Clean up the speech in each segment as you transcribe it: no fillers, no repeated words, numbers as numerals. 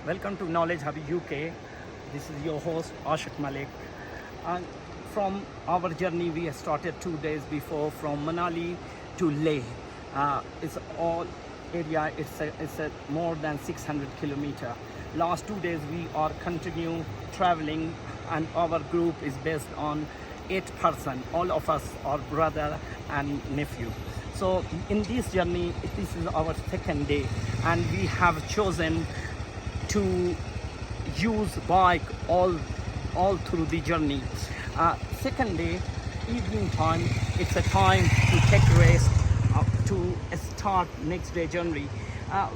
Welcome to Knowledge Hub UK. This is your host Ashique Mallick. And from our journey, we started 2 days before from Manali to Leh. It's all area. It's a more than 600 kilometer. Last 2 days we are continue traveling, and our group is based on 8 person. All of us are brother and nephew. So in this journey, this is our second day, and we have chosen to use bike all through the journey. Second day, evening time, it's a time to take rest, to start next day journey.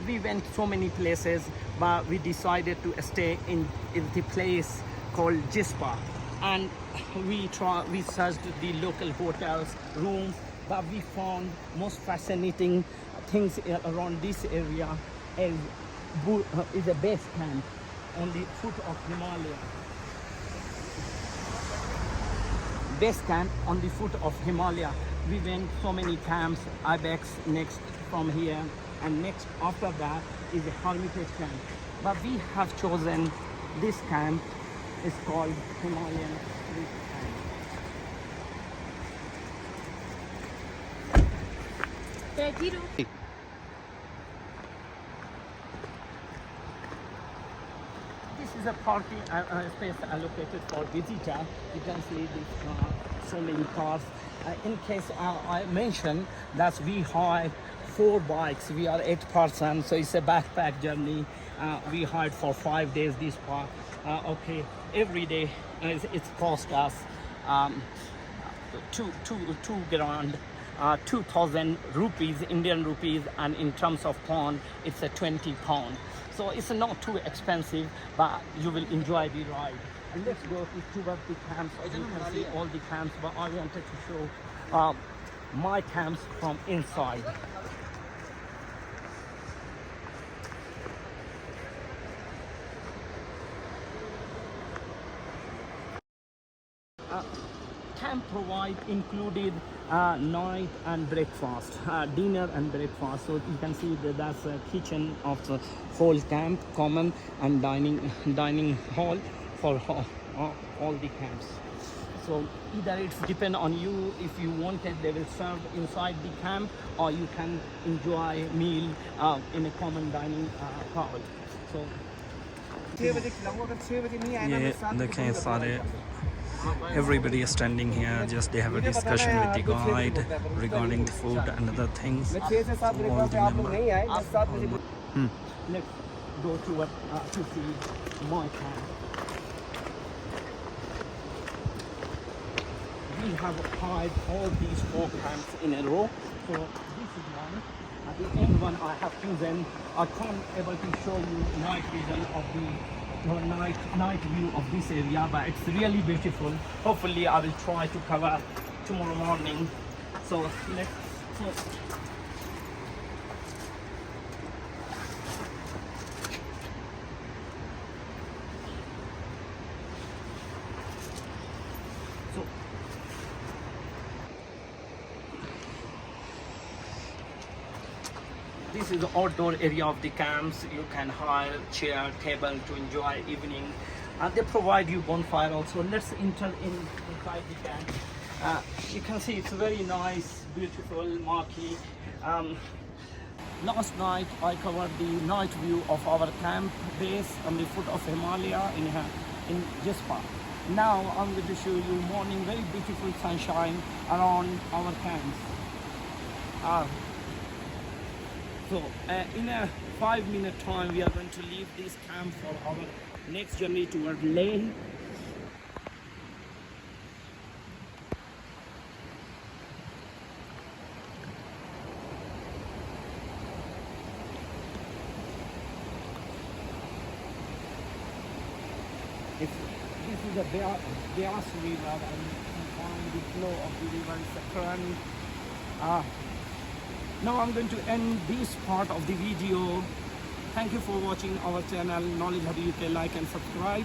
We went so many places, but we decided to stay in the place called Jispa, and we searched the local hotels, rooms, but we found most fascinating things around this area is a base camp on the foot of Himalaya. Base camp on the foot of Himalaya. We went so many camps, ibex next from here, and next after that is a hermitage camp. But we have chosen this camp. It's called Himalayan Camp. This is a parking space allocated for visitor. You can see this, so many cars. In case I mentioned that we hired 4 bikes. We are 8 persons, so it's a backpack journey. We hired for 5 days this park. Okay, every day it's cost us two grand. 2,000 rupees, Indian rupees, and in terms of pound, it's a 20 pound. So it's not too expensive, but you will enjoy the ride. And let's go towards the camps. You can see all the camps, but I wanted to show my camps from inside. Camp provide included night and breakfast, dinner and breakfast. So you can see that that's a kitchen of the whole camp, common and dining hall for all the camps. So either it's depend on you. If you want it, they will serve inside the camp, or you can enjoy meal in a common dining hall. So देखें सारे everybody is standing here, just they have a discussion with the guide regarding the food and other things. All the members. Let's go to see my camp. We have hired all these 4 camps in a row. So this is one. At the end one I have chosen. I can't able to show you night vision of the night view of this area, but it's really beautiful. Hopefully I will try to cover tomorrow morning. So let's this is the outdoor area of the camps. You can hire chair, table to enjoy evening. They provide you bonfire also. Let's enter inside the camp. You can see it's very nice, beautiful, marquee. Last night I covered the night view of our camp base on the foot of Himalaya in Jispa. Now I'm going to show you morning, very beautiful sunshine around our camps. So in a 5-minute time, we are going to leave this camp for our next journey toward Leh. This is a Beas river, and you can find the flow of the river, it's a current. Now I'm going to end this part of the video. Thank you for watching our channel Knowledge Hub UK. Like and subscribe.